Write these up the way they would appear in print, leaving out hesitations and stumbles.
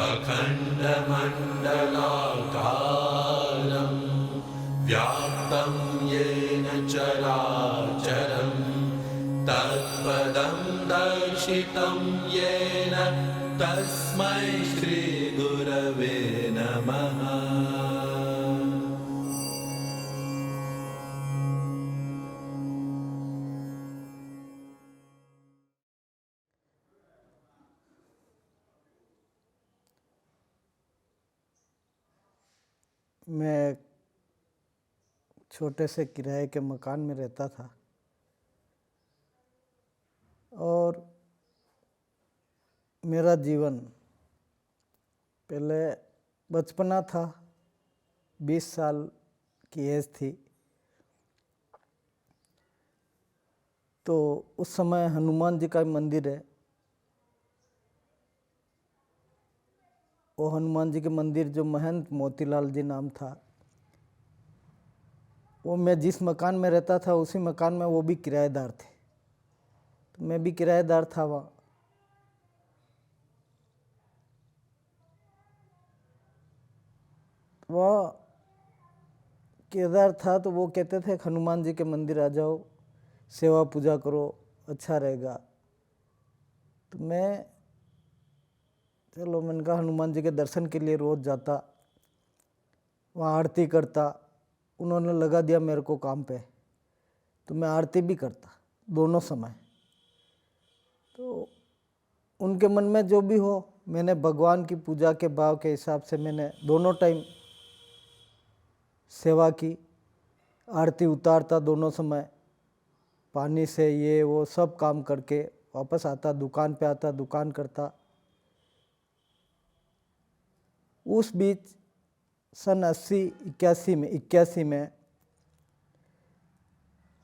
अखण्डमण्डलाकारं व्याप्तं येन चराचरं तत्पदं दर्शितं येन तस्मै श्रीगुरवे नमः। मैं छोटे से किराए के मकान में रहता था और मेरा जीवन पहले बचपना था, 20 साल की एज थी। तो उस समय हनुमान जी का मंदिर है, वो हनुमान जी के मंदिर जो महंत मोतीलाल जी नाम था, वो मैं जिस मकान में रहता था उसी मकान में वो भी किराएदार थे, तो मैं भी किराएदार था वहाँ। वह किराएदार था तो वो कहते थे हनुमान जी के मंदिर आ जाओ, सेवा पूजा करो, अच्छा रहेगा। तो मैंने कहा हनुमान जी के दर्शन के लिए रोज़ जाता, वहाँ आरती करता। उन्होंने लगा दिया मेरे को काम पे, तो मैं आरती भी करता दोनों समय। तो उनके मन में जो भी हो, मैंने भगवान की पूजा के भाव के हिसाब से मैंने दोनों टाइम सेवा की। आरती उतारता दोनों समय, पानी से ये वो सब काम करके वापस आता, दुकान पे आता, दुकान करता। उस बीच सन 81 में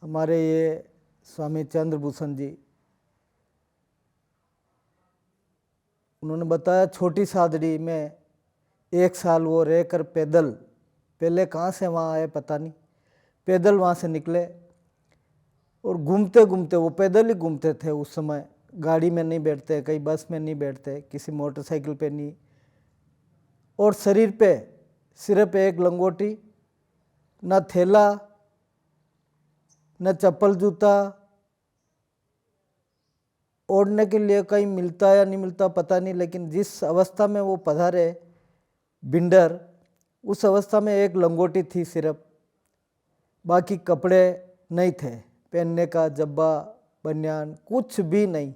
हमारे ये स्वामी चंद्रभूषण जी, उन्होंने बताया छोटी सादड़ी में 1 साल वो रहकर पैदल, पहले कहाँ से वहाँ आए पता नहीं, पैदल वहाँ से निकले और घूमते घूमते, वो पैदल ही घूमते थे उस समय, गाड़ी में नहीं बैठते, कहीं बस में नहीं बैठते, किसी मोटरसाइकिल पे नहीं, और शरीर पे सिर्फ एक लंगोटी, न थैला न चप्पल जूता, ओढ़ने के लिए कहीं मिलता या नहीं मिलता पता नहीं, लेकिन जिस अवस्था में वो पधारे बिंडर, उस अवस्था में एक लंगोटी थी सिर्फ, बाकी कपड़े नहीं थे पहनने का, जब्बा बनियान कुछ भी नहीं।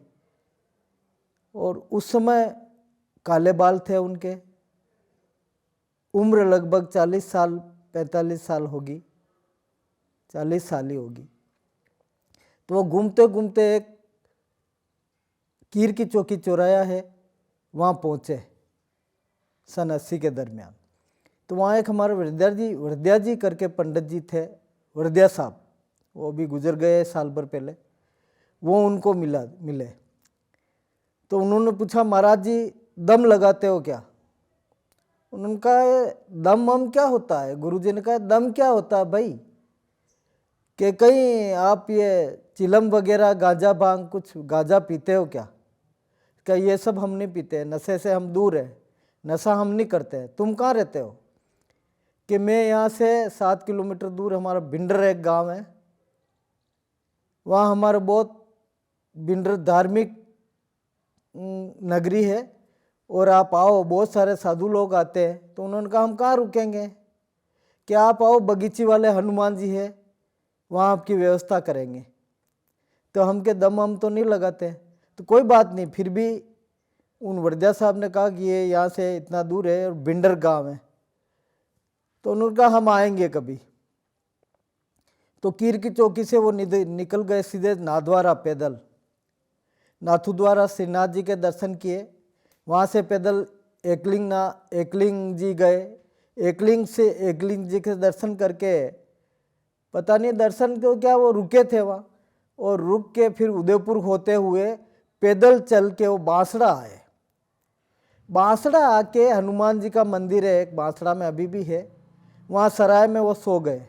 और उस समय काले बाल थे उनके, उम्र लगभग 40 साल 45 साल होगी, 40 साल ही होगी। तो वो घूमते घूमते एक कीर की चौकी चौराया है, वहाँ पहुँचे सन 80 के दरमियान। तो वहाँ एक हमारे वृद्या जी करके पंडित जी थे, वृद्या साहब, वो भी गुजर गए साल भर पहले। वो उनको मिले तो उन्होंने पूछा महाराज जी दम लगाते हो क्या? उन्होंने कहा दम हम क्या होता है? गुरुजी ने कहा दम क्या होता है भाई, कि कहीं आप ये चिलम वगैरह गांजा भांग कुछ गांजा पीते हो क्या? क्या ये सब हम नहीं पीते, नशे से हम दूर है, नशा हम नहीं करते। तुम कहाँ रहते हो? कि मैं यहाँ से 7 किलोमीटर दूर हमारा बिंडर एक गांव है, वहाँ हमारा बहुत बिंडर धार्मिक नगरी है, और आप आओ, बहुत सारे साधु लोग आते हैं। तो उन्होंने कहा हम कहाँ रुकेंगे, कि आप आओ, बगीची वाले हनुमान जी है, वहाँ आपकी व्यवस्था करेंगे। तो हम के दम हम तो नहीं लगाते, तो कोई बात नहीं। फिर भी उन वृद्धा साहब ने कहा कि ये यहाँ से इतना दूर है और बिंडर गांव है, तो उन्होंने कहा हम आएंगे कभी। तो कीर की चौकी से वो निकल गए सीधे नाथद्वारा पैदल। नाथद्वारा श्रीनाथ जी के दर्शन किए, वहाँ से पैदल एकलिंग जी गए। एकलिंग जी के दर्शन करके पता नहीं दर्शन क्यों क्या वो रुके थे वहाँ, और रुक के फिर उदयपुर होते हुए पैदल चल के वो बांसड़ा आए। बांसड़ा आके हनुमान जी का मंदिर है एक, बांसड़ा में अभी भी है, वहाँ सराय में वो सो गए।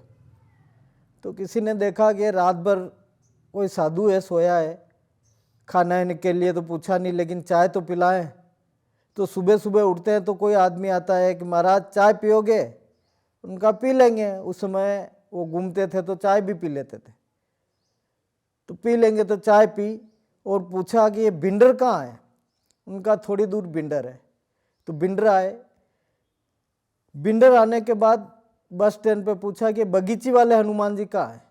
तो किसी ने देखा कि रात भर कोई साधु है सोया है, खाना के लिए तो पूछा नहीं, लेकिन चाय तो पिलाएं। तो सुबह सुबह उठते हैं तो कोई आदमी आता है कि महाराज चाय पियोगे, उनका पी लेंगे। उस समय वो घूमते थे तो चाय भी पी लेते थे, तो पी लेंगे। तो चाय पी और पूछा कि ये बिंडर कहाँ है, उनका थोड़ी दूर बिंडर है। तो बिंडर आए, बिंडर आने के बाद बस स्टैंड पे पूछा कि बगीची वाले हनुमान जी कहाँ है।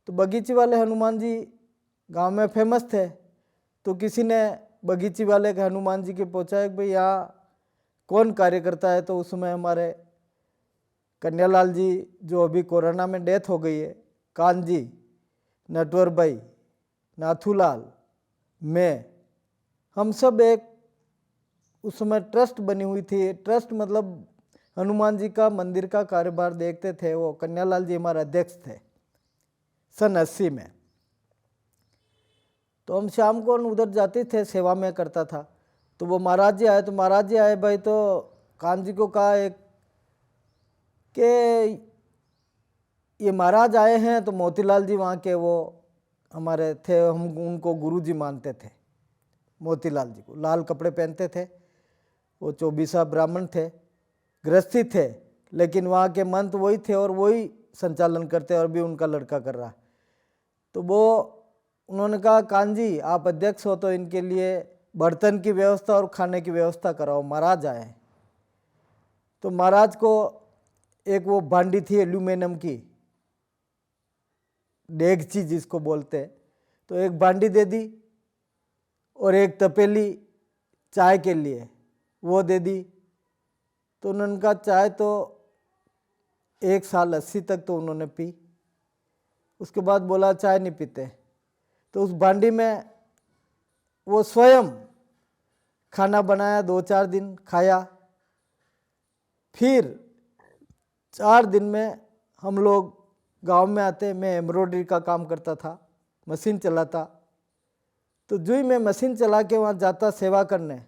तो बगीची वाले हनुमान जी गांव में फेमस थे, तो किसी ने बगीची वाले के हनुमान जी के पूछा कि भाई यहाँ कौन कार्य करता है। तो उस समय हमारे कन्यालाल जी जो अभी कोरोना में डेथ हो गई है, कान जी, नटवर भाई, नाथूलाल, मैं, हम सब एक उस समय ट्रस्ट बनी हुई थी। ट्रस्ट मतलब हनुमान जी का मंदिर का कारोबार देखते थे। वो कन्यालाल जी हमारे अध्यक्ष थे सन 80 में। तो हम शाम को उधर जाते थे, सेवा में करता था। तो वो महाराज जी आए, तो महाराज जी आए भाई, तो कान जी को कहा एक कि ये महाराज आए हैं। तो मोतीलाल जी वहाँ के वो हमारे थे, हम उनको गुरु जी मानते थे। मोतीलाल जी को लाल कपड़े पहनते थे, वो 24 ब्राह्मण थे, गृहस्थी थे, लेकिन वहाँ के मंत्र वही थे और वही संचालन करते और भी उनका लड़का कर रहा। तो वो उन्होंने कहा कान जी आप अध्यक्ष हो तो इनके लिए बर्तन की व्यवस्था और खाने की व्यवस्था कराओ, महाराज आए। तो महाराज को एक वो भांडी थी एल्यूमिनियम की, डेगची जिसको बोलते, तो एक भांडी दे दी और एक तपेली चाय के लिए वो दे दी। तो उन्होंने कहा चाय तो 1 साल 80 तक तो उन्होंने पी, उसके बाद बोला चाय नहीं पीते। तो उस भांडी में वो स्वयं खाना बनाया, 2-4 दिन खाया। फिर 4 दिन में हम लोग गांव में आते, मैं एम्ब्रॉयडरी का काम करता था, मशीन चलाता। तो जो ही मैं मशीन चला के वहाँ जाता सेवा करने,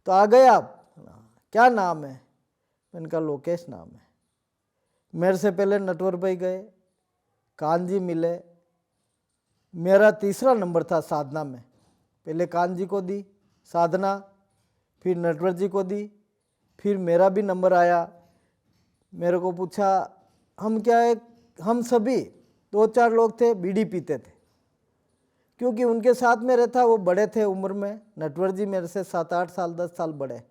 तो आ गए आप, क्या नाम है, मैंने कहा लोकेश नाम है। मेरे से पहले नटवर भाई गए, कान जी मिले, मेरा तीसरा नंबर था साधना में। पहले कान जी को दी साधना, फिर नटवर जी को दी, फिर मेरा भी नंबर आया। मेरे को पूछा, हम क्या है, हम सभी 2-4 लोग थे बीड़ी पीते थे, क्योंकि उनके साथ में रहता, वो बड़े थे उम्र में। नटवर जी मेरे से 7-8 साल 10 साल बड़े,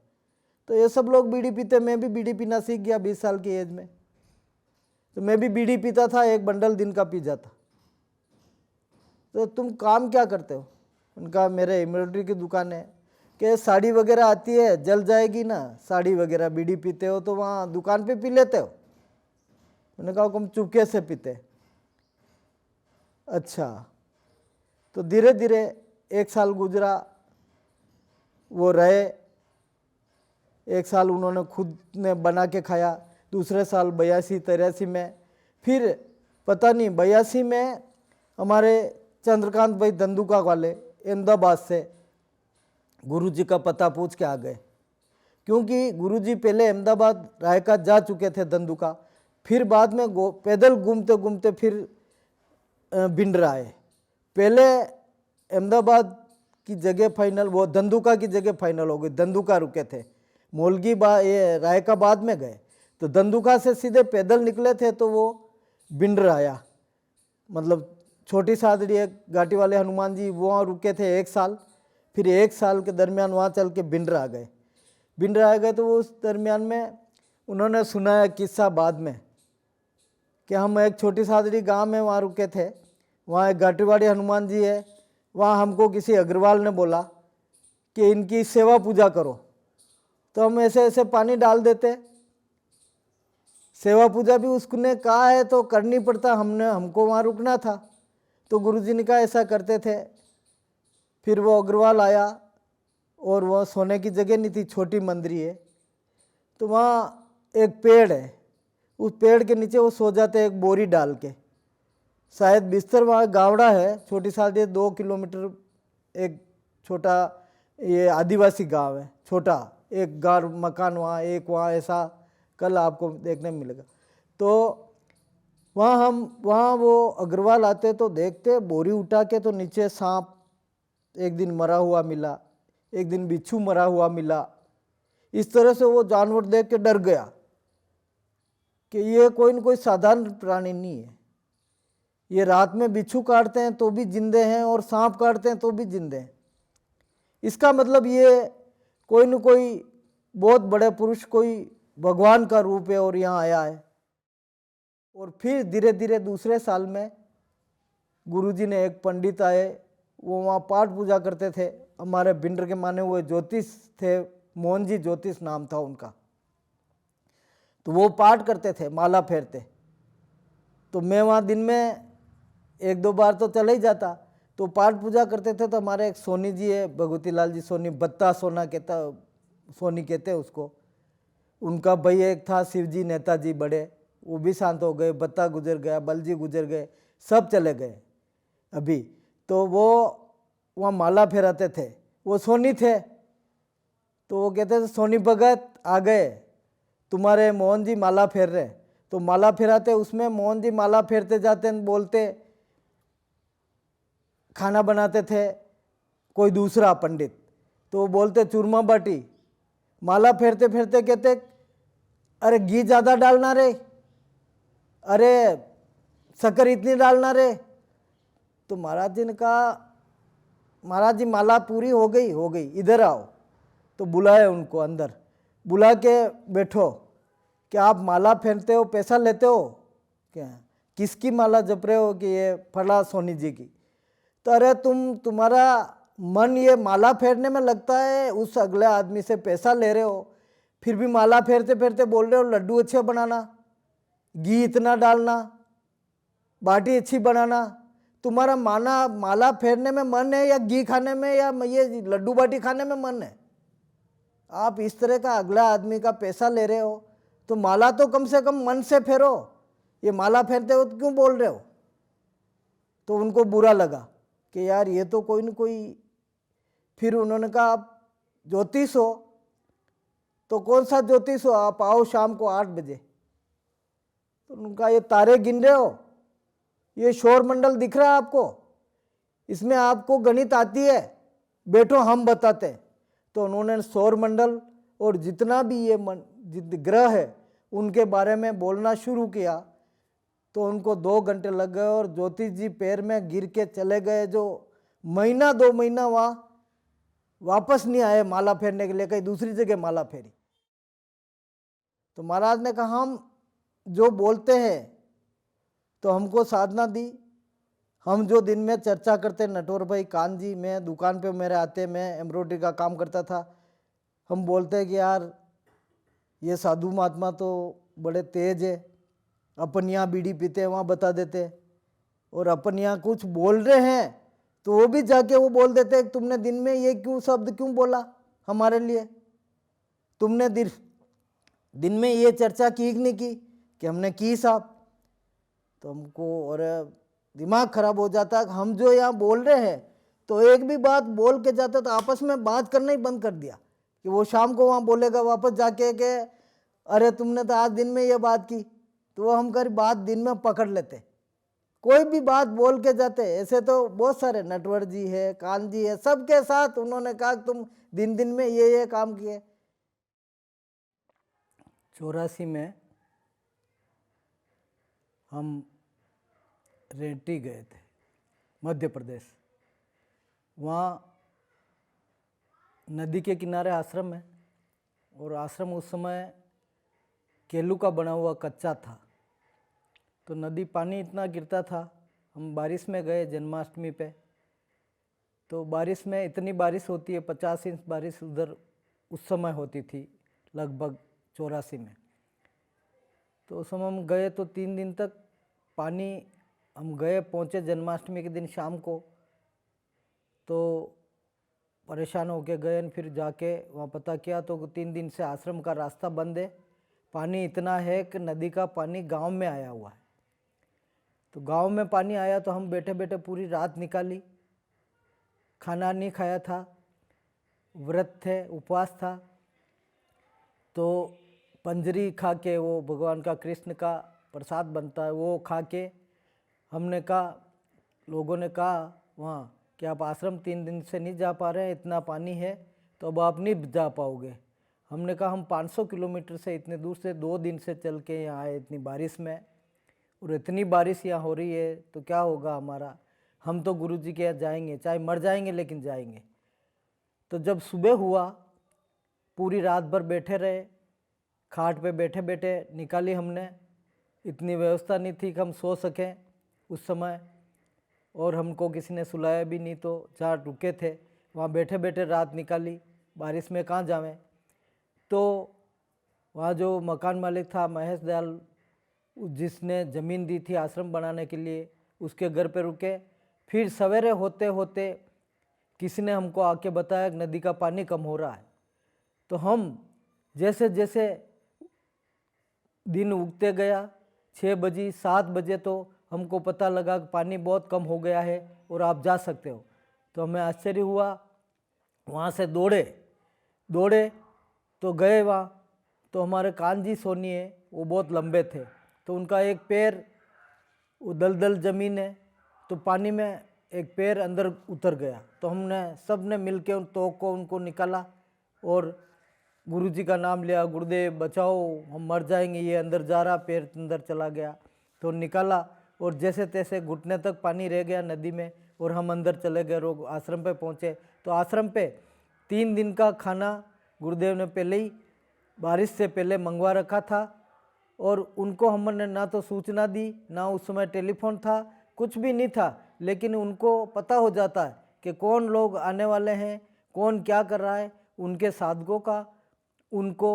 तो ये सब लोग बीड़ी पीते, मैं भी बीड़ी पीना सीख गया 20 साल की एज में। तो मैं भी बीड़ी पीता था, 1 बंडल दिन का पी जाता। तो तुम काम क्या करते हो, उनका मेरे एम्ब्रॉयडरी की दुकान है। कि साड़ी वगैरह आती है, जल जाएगी ना साड़ी वगैरह, बीड़ी पीते हो तो वहाँ दुकान पे पी लेते हो। मैंने कहा हम चुपके से पीते। अच्छा, तो धीरे धीरे 1 साल गुजरा, वो रहे। 1 साल उन्होंने खुद ने बना के खाया। दूसरे साल 82-83 में, फिर पता नहीं 82 में हमारे चंद्रकांत भाई धंधुका वाले अहमदाबाद से गुरुजी का पता पूछ के आ गए, क्योंकि गुरुजी पहले अहमदाबाद रायका जा चुके थे धंधुका, फिर बाद में पैदल घूमते घूमते फिर भिंडर आए। पहले अहमदाबाद की जगह फाइनल, वो धंधुका की जगह फाइनल हो गई, धंधुका रुके थे। मोलगी ये रायका बाद में गए, तो धंधुका से सीधे पैदल निकले थे तो वो भिंडर आया। मतलब छोटी सादड़ी एक घाटी वाले हनुमान जी वहाँ रुके थे 1 साल, फिर 1 साल के दरमियान वहाँ चल के भिंडर आ गए। भिंडर आ गए तो उस दरमियान में उन्होंने सुनाया किस्सा बाद में कि हम एक छोटी सादड़ी गांव में वहाँ रुके थे, वहाँ एक घाटीवाड़ी हनुमान जी है, वहाँ हमको किसी अग्रवाल ने बोला कि इनकी सेवा पूजा करो। तो हम ऐसे ऐसे पानी डाल देते, सेवा पूजा भी उसने कहा है तो करनी पड़ता, हमको वहाँ रुकना था। तो गुरुजी ने कहा ऐसा करते थे। फिर वो अग्रवाल आया और वह सोने की जगह नहीं थी, छोटी मंदिर है, तो वहाँ एक पेड़ है, उस पेड़ के नीचे वो सो जाते एक बोरी डाल के, शायद बिस्तर। वहाँ गावड़ा है, छोटी सादड़ी 2 किलोमीटर, एक छोटा ये आदिवासी गांव है, छोटा एक गार मकान वहाँ, एक वहाँ ऐसा कल आपको देखने में मिलेगा। तो वहाँ वो अग्रवाल आते तो देखते बोरी उठा के, तो नीचे सांप एक दिन मरा हुआ मिला, एक दिन बिच्छू मरा हुआ मिला। इस तरह से वो जानवर देख के डर गया कि ये कोई न कोई साधारण प्राणी नहीं है, ये रात में बिच्छू काटते हैं तो भी जिंदे हैं और सांप काटते हैं तो भी जिंदे हैं। इसका मतलब ये कोई न कोई बहुत बड़े पुरुष, कोई भगवान का रूप है और यहाँ आया है। और फिर धीरे धीरे दूसरे साल में गुरुजी ने, एक पंडित आए, वो वहाँ पाठ पूजा करते थे, हमारे भिंडर के माने हुए ज्योतिष थे, मोहन जी ज्योतिष नाम था उनका। तो वो पाठ करते थे, माला फेरते। तो मैं वहाँ दिन में एक दो बार तो चले ही जाता। तो पाठ पूजा करते थे तो हमारे एक सोनी जी है, भगवती लाल जी सोनी, बत्ता सोना कहता, सोनी कहते हैं उसको। उनका भाई एक था शिवजी नेताजी बड़े, वो भी शांत हो गए, बत्ता गुजर गया, बलजी गुजर गए, सब चले गए अभी। तो वो वहाँ माला फेराते थे, वो सोनी थे। तो वो कहते थे सोनी भगत आ गए, तुम्हारे मोहन जी माला फेर रहे। तो माला फेराते, उसमें मोहन जी माला फेरते जाते, बोलते, खाना बनाते थे कोई दूसरा पंडित, तो वो बोलते चूरमा बाटी। माला फेरते फेरते कहते अरे घी ज़्यादा डालना रे, अरे शक्कर इतनी डालना रे। तो महाराज जी ने कहा, महाराज जी माला पूरी हो गई, इधर आओ। तो बुलाए उनको अंदर, बुला के बैठो, क्या आप माला फेरते हो, पैसा लेते हो क्या, किसकी माला जप रहे हो कि ये फला सोनी जी की। तो अरे तुम्हारा मन ये माला फेरने में लगता है, उस अगले आदमी से पैसा ले रहे हो, फिर भी माला फेरते फेरते बोल रहे हो लड्डू अच्छे बनाना, घी इतना डालना, बाटी अच्छी बनाना। तुम्हारा माला फेरने में मन है या घी खाने में या ये लड्डू बाटी खाने में मन है? आप इस तरह का अगला आदमी का पैसा ले रहे हो, तो माला तो कम से कम मन से फेरो, ये माला फेरते हो तो क्यों बोल रहे हो? तो उनको बुरा लगा कि यार ये तो कोई न कोई। फिर उन्होंने कहा आप ज्योतिष हो, तो कौन सा ज्योतिष हो, आप आओ शाम को 8 बजे। तो उनका ये तारे गिन रहे हो, ये शोर मंडल दिख रहा है आपको, इसमें आपको गणित आती है, बैठो हम बताते। तो उन्होंने सौर मंडल और जितना भी ये ग्रह है उनके बारे में बोलना शुरू किया। तो उनको 2 घंटे लग गए और ज्योतिष जी पैर में गिर के चले गए, जो महीना 2 महीना वहाँ वापस नहीं आए माला फेरने के लिए, कहीं दूसरी जगह माला फेरी। तो महाराज ने कहा हम जो बोलते हैं तो हमको साधना दी, हम जो दिन में चर्चा करते, नटवर भाई, कान जी, मैं दुकान पे मेरे आते, मैं एम्ब्रॉयडरी का काम करता था, हम बोलते हैं कि यार ये साधु महात्मा तो बड़े तेज है, अपन यहाँ बीड़ी पीते हैं वहाँ बता देते, और अपन यहाँ कुछ बोल रहे हैं तो वो भी जाके वो बोल देते तुमने दिन में ये क्यों शब्द क्यों बोला हमारे लिए, तुमने दिन में ये चर्चा की कि नहीं की, कि हमने की साहब। तो हमको और दिमाग खराब हो जाता है, हम जो यहाँ बोल रहे हैं तो एक भी बात बोल के जाता, तो आपस में बात करना ही बंद कर दिया कि वो शाम को वहाँ बोलेगा वापस जाके कि अरे तुमने तो आज दिन में ये बात की, तो वो हम कर बात दिन में पकड़ लेते, कोई भी बात बोल के जाते। ऐसे तो बहुत सारे नटवर जी है, कान जी है, सबके साथ उन्होंने कहा तुम दिन में ये काम किए। 84 में हम रेड्डी गए थे मध्य प्रदेश, वहाँ नदी के किनारे आश्रम है, और आश्रम उस समय केलू का बना हुआ कच्चा था। तो नदी पानी इतना गिरता था, हम बारिश में गए जन्माष्टमी पे, तो बारिश में इतनी बारिश होती है, 50 इंच बारिश उधर उस समय होती थी लगभग 84 में। तो उस समय हम गए तो 3 दिन तक पानी, हम गए पहुँचे जन्माष्टमी के दिन शाम को, तो परेशान होके गए, फिर जाके वहाँ पता किया तो 3 दिन से आश्रम का रास्ता बंद है, पानी इतना है कि नदी का पानी गांव में आया हुआ है। तो गांव में पानी आया तो हम बैठे बैठे पूरी रात निकाली, खाना नहीं खाया था, व्रत थे, उपवास था। तो पंजरी खा के, वो भगवान का कृष्ण का प्रसाद बनता है, वो खा के हमने कहा, लोगों ने कहा वहाँ कि आप आश्रम 3 दिन से नहीं जा पा रहे हैं, इतना पानी है, तो अब आप नहीं जा पाओगे। हमने कहा हम 500 किलोमीटर से इतने दूर से 2 दिन से चल के यहाँ आए इतनी बारिश में, और इतनी बारिश यहाँ हो रही है तो क्या होगा हमारा, हम तो गुरुजी के यहाँ जाएंगे, चाहे मर जाएंगे लेकिन जाएंगे। तो जब सुबह हुआ, पूरी रात भर बैठे रहे, खाट पे बैठे बैठे निकाली हमने, इतनी व्यवस्था नहीं थी कि हम सो सकें उस समय, और हमको किसी ने सुलाया भी नहीं, तो जहाँ रुके थे वहाँ बैठे बैठे रात निकाली, बारिश में कहाँ जावें। तो वहाँ जो मकान मालिक था महेश दयाल, जिसने ज़मीन दी थी आश्रम बनाने के लिए, उसके घर पे रुके। फिर सवेरे होते होते किसी ने हमको आके बताया कि नदी का पानी कम हो रहा है। तो हम जैसे जैसे दिन उगते गया, 6 बजे 7 बजे तो हमको पता लगा कि पानी बहुत कम हो गया है और आप जा सकते हो। तो हमें आश्चर्य हुआ, वहाँ से दौड़े तो गए वहाँ, तो हमारे कानजी सोनी है वो बहुत लंबे थे, तो उनका एक पैर, वो दलदल ज़मीन है तो पानी में एक पैर अंदर उतर गया। तो हमने सब ने मिल के उन तोक को उनको निकाला और गुरुजी का नाम लिया, गुरुदेव बचाओ हम मर जाएंगे, ये अंदर जा रहा, पैर अंदर चला गया। तो निकाला और जैसे तैसे घुटने तक पानी रह गया नदी में, और हम अंदर चले गए, रोग आश्रम पे पहुँचे। तो आश्रम पे 3 दिन का खाना गुरुदेव ने पहले ही बारिश से पहले मंगवा रखा था, और उनको हमने ना तो सूचना दी, ना उस समय टेलीफोन था, कुछ भी नहीं था, लेकिन उनको पता हो जाता है कि कौन लोग आने वाले हैं, कौन क्या कर रहा है, उनके साधकों का उनको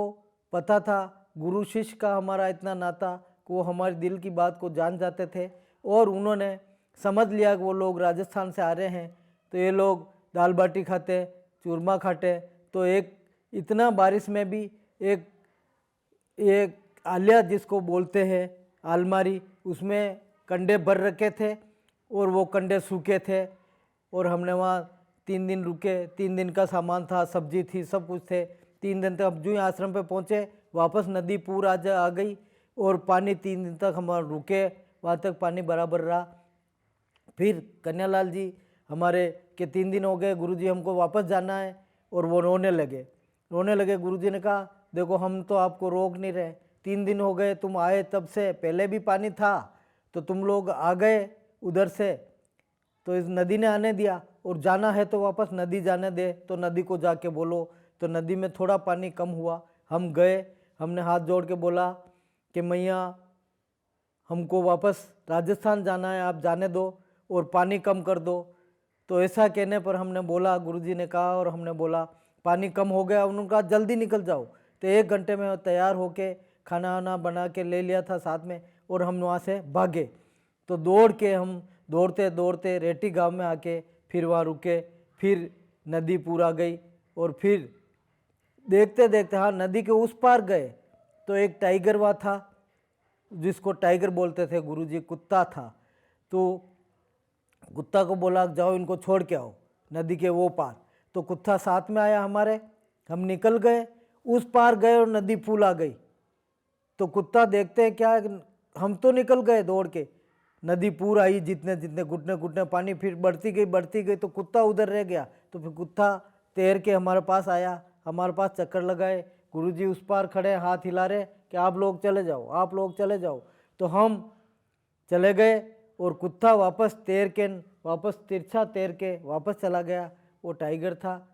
पता था। गुरु शिष्य का हमारा इतना नाता कि वो हमारे दिल की बात को जान जाते थे, और उन्होंने समझ लिया कि वो लोग राजस्थान से आ रहे हैं, तो ये लोग दाल बाटी खाते, चूरमा खाते। तो एक इतना बारिश में भी एक आलिया जिसको बोलते हैं आलमारी, उसमें कंडे भर रखे थे और वो कंडे सूखे थे, और हमने वहाँ 3 दिन रुके। 3 दिन का सामान था, सब्जी थी, सब कुछ थे। 3 दिन तक अब जो ही आश्रम पे पहुँचे, वापस नदी पूरा आ गई, और पानी 3 दिन तक हम रुके, वहाँ तक पानी बराबर रहा। फिर कन्यालाल जी हमारे के 3 दिन हो गए, गुरुजी हमको वापस जाना है, और वो रोने लगे। गुरुजी ने कहा देखो हम तो आपको रोक नहीं रहे, 3 दिन हो गए तुम आए, तब से पहले भी पानी था, तो तुम लोग आ गए उधर से, तो इस नदी ने आने दिया, और जाना है तो वापस नदी जाने दे, तो नदी को जाके बोलो। तो नदी में थोड़ा पानी कम हुआ, हम गए, हमने हाथ जोड़ के बोला कि मैया हमको वापस राजस्थान जाना है, आप जाने दो और पानी कम कर दो। तो ऐसा कहने पर हमने बोला, गुरुजी ने कहा और हमने बोला पानी कम हो गया, उन्होंने कहा जल्दी निकल जाओ। तो 1 घंटे में तैयार होके खाना वाना बना के ले लिया था साथ में, और हम वहाँ से भागे। तो हम दौड़ते दौड़ते रेटी गांव में आके फिर वहाँ रुके, फिर नदी पूरा गई, और फिर देखते देखते हाँ नदी के उस पार गए तो एक टाइगर वहाँ था, जिसको टाइगर बोलते थे गुरुजी, कुत्ता था। तो कुत्ता को बोला जाओ इनको छोड़ के आओ नदी के वो पार। तो कुत्ता साथ में आया हमारे, हम निकल गए, उस पार गए और नदी फूल आ गई। तो कुत्ता देखते हैं क्या, हम तो निकल गए दौड़ के, नदी पूरा आई, जितने जितने घुटने घुटने पानी, फिर बढ़ती गई, तो कुत्ता उधर रह गया। तो फिर कुत्ता तैर के हमारे पास आया, हमारे पास चक्कर लगाए, गुरुजी उस पार खड़े हाथ हिला रहे कि आप लोग चले जाओ, आप लोग चले जाओ। तो हम चले गए, और कुत्ता वापस तिरछा तैर के वापस चला गया। वो टाइगर था,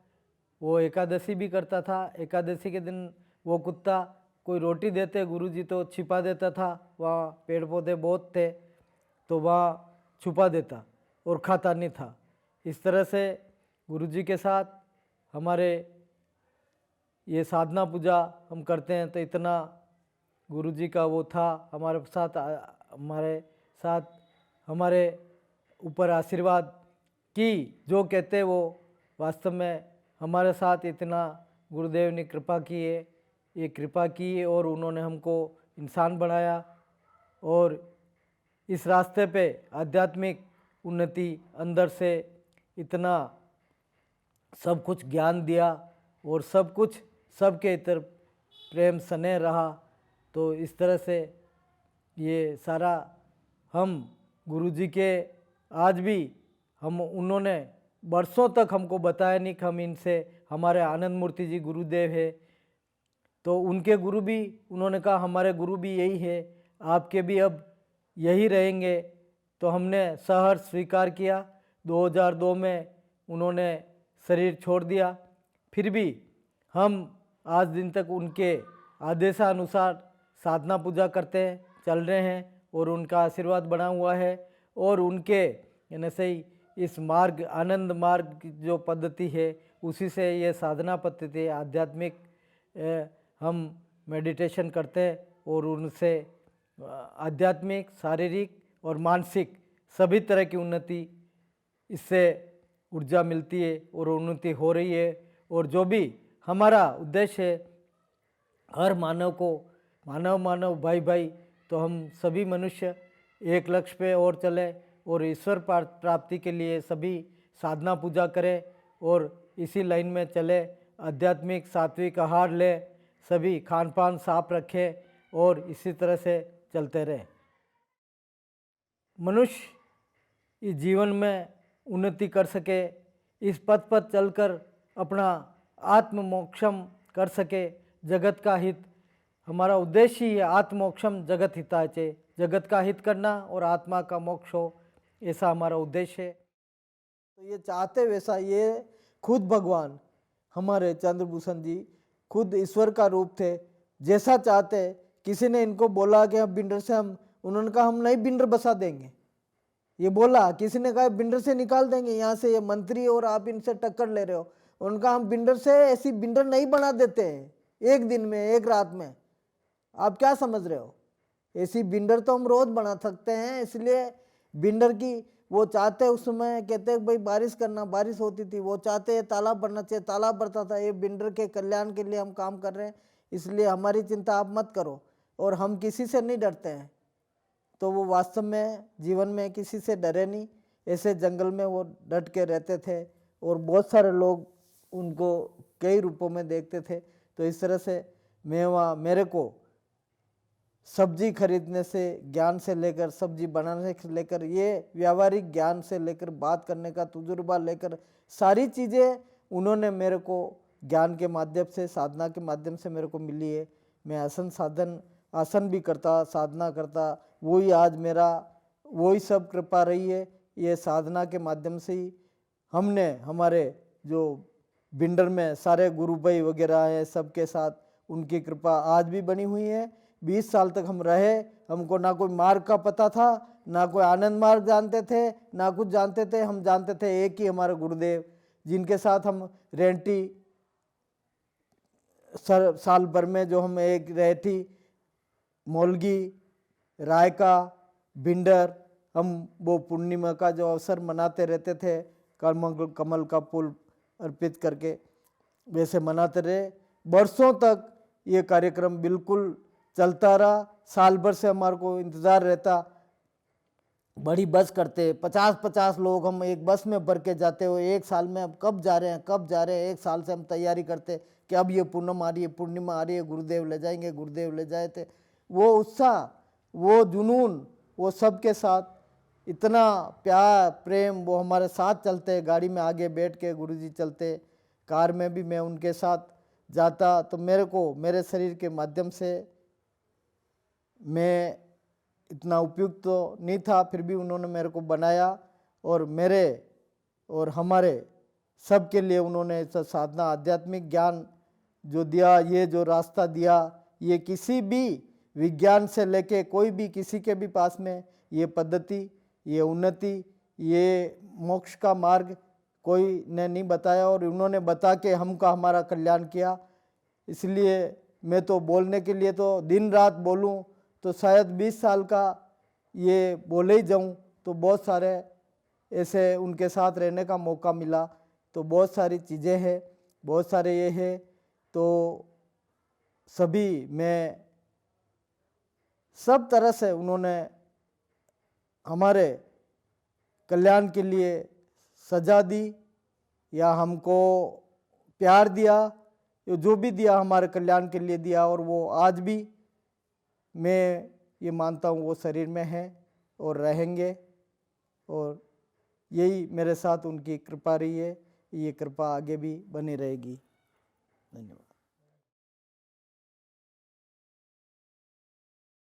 वो एकादशी भी करता था। एकादशी के दिन वो कुत्ता कोई रोटी देते गुरुजी तो छिपा देता था, वहाँ पेड़ पौधे बहुत थे तो वहाँ छुपा देता और खाता नहीं था। इस तरह से गुरुजी के साथ हमारे ये साधना पूजा हम करते हैं। तो इतना गुरुजी का वो था हमारे साथ हमारे ऊपर आशीर्वाद की, जो कहते वो वास्तव में हमारे साथ इतना गुरुदेव ने कृपा की है, ये कृपा की, और उन्होंने हमको इंसान बनाया, और इस रास्ते पे आध्यात्मिक उन्नति अंदर से इतना सब कुछ ज्ञान दिया, और सब कुछ सबके इतर प्रेम स्नेह रहा। तो इस तरह से ये सारा हम गुरुजी के आज भी उन्होंने वर्षों तक हमको बताया नहीं कि हम इनसे हमारे आनंद मूर्ति जी गुरुदेव है, तो उनके गुरु भी, उन्होंने कहा हमारे गुरु भी यही है, आपके भी अब यही रहेंगे। तो हमने सहर्ष स्वीकार किया। 2002 में उन्होंने शरीर छोड़ दिया, फिर भी हम आज दिन तक उनके आदेशानुसार साधना पूजा करते हैं, चल रहे हैं, और उनका आशीर्वाद बना हुआ है। और उनके यानी सही इस मार्ग, आनंद मार्ग की जो पद्धति है, उसी से ये साधना पद्धति आध्यात्मिक हम मेडिटेशन करते हैं, और उनसे आध्यात्मिक, शारीरिक और मानसिक सभी तरह की उन्नति, इससे ऊर्जा मिलती है और उन्नति हो रही है। और जो भी हमारा उद्देश्य है, हर मानव को, मानव भाई भाई, तो हम सभी मनुष्य एक लक्ष्य पे और चले और ईश्वर प्राप्ति के लिए सभी साधना पूजा करें और इसी लाइन में चले। आध्यात्मिक सात्विक आहार ले, सभी खान पान साफ रखें और इसी तरह से चलते रहें। मनुष्य इस जीवन में उन्नति कर सके, इस पथ पर चलकर अपना आत्ममोक्षम कर सके, जगत का हित, हमारा उद्देश्य ही है आत्मोक्षम जगत हिताय चे, जगत का हित करना और आत्मा का मोक्ष हो, ऐसा हमारा उद्देश्य है। तो ये चाहते वैसा, ये खुद भगवान हमारे चंद्रभूषण जी खुद ईश्वर का रूप थे, जैसा चाहते। किसी ने इनको बोला कि अब बिंडर से हम, उन्होंने कहा हम नहीं बिंडर बसा देंगे, ये बोला। किसी ने कहा बिंडर से निकाल देंगे यहाँ से, ये मंत्री और आप इनसे टक्कर ले रहे हो। उनका हम बिंडर से ऐसी बिंडर नहीं बना देते हैं एक दिन में, एक रात में, आप क्या समझ रहे हो? ऐसी बिंडर तो हम रोज बना सकते हैं। इसलिए बिंडर की वो चाहते, उस समय कहते भाई बारिश करना, बारिश होती थी, वो चाहते तालाब बनना चाहिए, तालाब बढ़ता था। ये बिंडर के कल्याण के लिए हम काम कर रहे हैं, इसलिए हमारी चिंता आप मत करो, और हम किसी से नहीं डरते हैं। तो वो वास्तव में जीवन में किसी से डरे नहीं, ऐसे जंगल में वो डट के रहते थे, और बहुत सारे लोग उनको कई रूपों में देखते थे। तो इस तरह से मैं वहाँ, मेरे को सब्जी खरीदने से, ज्ञान से लेकर, सब्जी बनाने से लेकर, ये व्यावहारिक ज्ञान से लेकर, बात करने का तजुर्बा लेकर, सारी चीज़ें उन्होंने मेरे को ज्ञान के माध्यम से, साधना के माध्यम से मेरे को मिली है। मैं आसन भी करता, साधना करता, वही आज मेरा, वही सब कृपा रही है। ये साधना के माध्यम से ही हमने, हमारे जो बिंडर में सारे गुरु भाई वगैरह हैं, सबके साथ उनकी कृपा आज भी बनी हुई है। 20 साल तक हम रहे, हमको ना कोई मार्ग का पता था, ना कोई आनंद मार्ग जानते थे, ना कुछ जानते थे। हम जानते थे एक ही हमारे गुरुदेव, जिनके साथ हम रेंटी साल भर में, जो हम एक रेंटी, मौलगी, रायका, बिंडर, हम वो पूर्णिमा का जो अवसर मनाते रहते थे, कमल का फूल अर्पित करके, वैसे मनाते रहे। वर्षों तक ये कार्यक्रम बिल्कुल चलता रहा। साल भर से हमारे को इंतज़ार रहता, बड़ी बस करते, 50-50 लोग हम एक बस में भर के जाते हुए, एक साल में अब कब जा रहे हैं, कब जा रहे हैं। एक साल से हम तैयारी करते कि अब ये पूर्णिमा आ रही है, पूर्णिमा आ रही है, गुरुदेव ले जाएंगे, गुरुदेव ले जाए थे। वो उत्साह, वो जुनून, वो सबके साथ इतना प्यार प्रेम, वो हमारे साथ चलते, गाड़ी में आगे बैठ के गुरुजी चलते, कार में भी मैं उनके साथ जाता। तो मेरे को, मेरे शरीर के माध्यम से, मैं इतना उपयुक्त तो नहीं था, फिर भी उन्होंने मेरे को बनाया, और मेरे और हमारे सब के लिए उन्होंने साधना, आध्यात्मिक ज्ञान जो दिया, ये जो रास्ता दिया, ये किसी भी विज्ञान से लेके कोई भी, किसी के भी पास में ये पद्धति, ये उन्नति, ये मोक्ष का मार्ग कोई ने नहीं बताया, और उन्होंने बता के हमका, हमारा कल्याण किया। इसलिए मैं तो बोलने के लिए तो दिन रात बोलूं तो शायद 20 साल का ये बोले ही जाऊं, तो बहुत सारे ऐसे उनके साथ रहने का मौका मिला। तो बहुत सारी चीज़ें हैं, बहुत सारे ये है। तो सभी, मैं सब तरह से उन्होंने हमारे कल्याण के लिए सजा दी, या हमको प्यार दिया, जो भी दिया हमारे कल्याण के लिए दिया। और वो आज भी मैं ये मानता हूँ वो शरीर में है और रहेंगे, और यही मेरे साथ उनकी कृपा रही है। ये कृपा आगे भी बनी रहेगी। धन्यवाद।